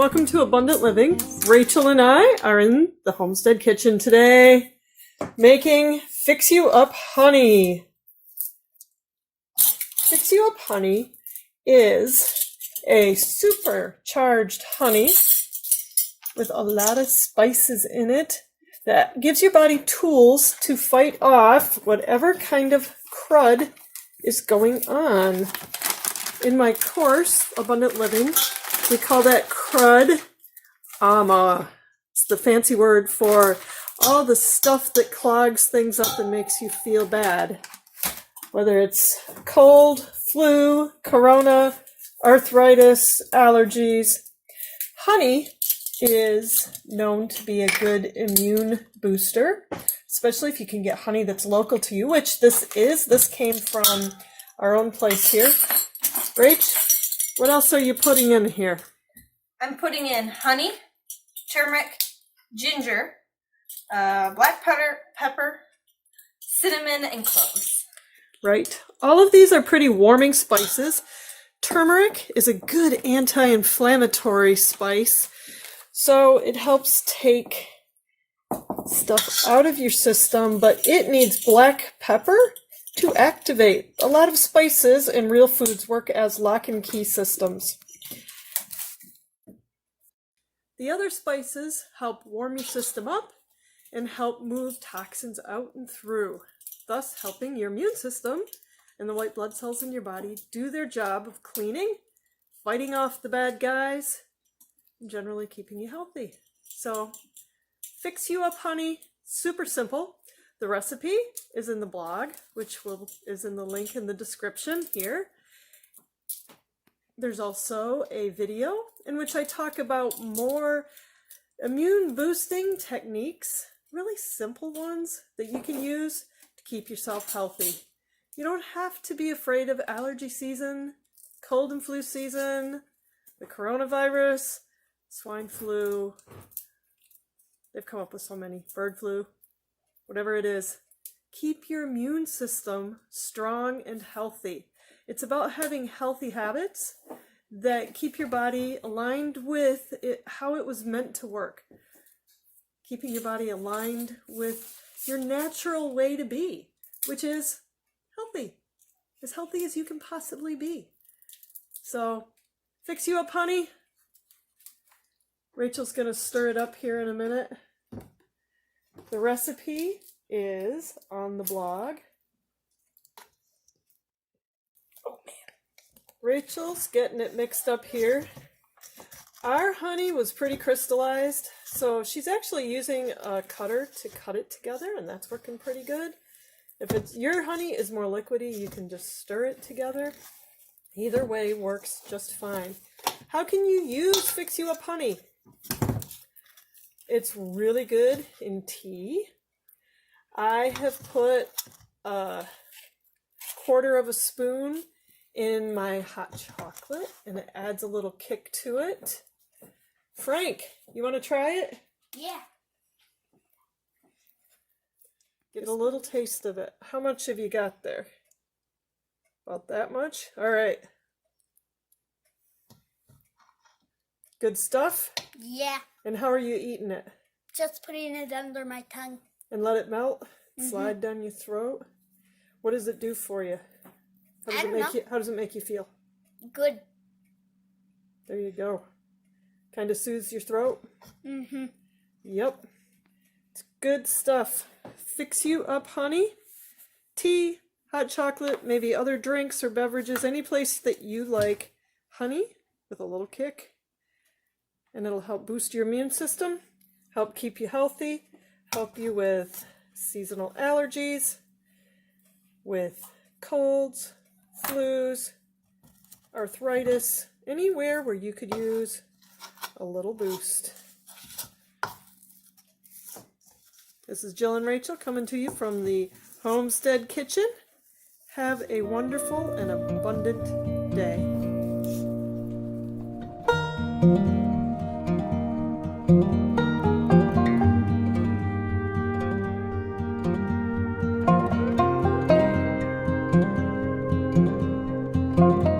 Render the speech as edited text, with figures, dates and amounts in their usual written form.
welcome to Abundant Living. Rachel and I are in the homestead kitchen today making Fix You Up Honey. Fix You Up Honey is a supercharged honey with a lot of spices in it that gives your body tools to fight off whatever kind of crud is going on. In my course, Abundant Living, we call that crud ama. It's the fancy word for all the stuff that clogs things up and makes you feel bad. Whether it's cold, flu, corona, arthritis, allergies. Honey is known to be a good immune booster, especially if you can get honey that's local to you, which this is. This came from our own place here. Rach, what else are you putting in here? I'm putting in honey, turmeric, ginger, black pepper, cinnamon, and cloves. Right. All of these are pretty warming spices. Turmeric is a good anti-inflammatory spice, so it helps take stuff out of your system, but it needs black pepper to activate. A lot of spices and real foods work as lock and key systems. The other spices help warm your system up and help move toxins out and through, thus helping your immune system and the white blood cells in your body do their job of cleaning, fighting off the bad guys, and generally keeping you healthy. So, Fix You Up Honey, super simple. The recipe is in the blog, which is in the link in the description here. There's also a video in which I talk about more immune boosting techniques, really simple ones that you can use to keep yourself healthy. You don't have to be afraid of allergy season, cold and flu season, the coronavirus, swine flu. They've come up with so many, bird flu. Whatever it is, keep your immune system strong and healthy. It's about having healthy habits that keep your body aligned with how it was meant to work. Keeping your body aligned with your natural way to be, which is as healthy as you can possibly be. So, Fix You Up Honey. Rachel's going to stir it up here in a minute. The recipe is on the blog. Oh man. Rachel's getting it mixed up here. Our honey was pretty crystallized, so she's actually using a cutter to cut it together, and that's working pretty good. If your honey is more liquidy, you can just stir it together. Either way works just fine. How can you use Fix You Up Honey? It's really good in tea. I have put a quarter of a spoon in my hot chocolate, and it adds a little kick to it. Frank, you want to try it? Yeah. Get a little taste of it. How much have you got there? About that much? All right. Good stuff? Yeah. And how are you eating it? Just putting it under my tongue. And let it melt? Slide down your throat? What does it do for you? How does it make you feel? Good. There you go. Kind of soothes your throat? Mm-hmm. Yep. It's good stuff. Fix You Up Honey. Tea, hot chocolate, maybe other drinks or beverages, any place that you like honey with a little kick. And it'll help boost your immune system, help keep you healthy, help you with seasonal allergies, with colds, flus, arthritis, anywhere where you could use a little boost. This is Jill and Rachel coming to you from the Homestead Kitchen. Have a wonderful and abundant day. Thank you.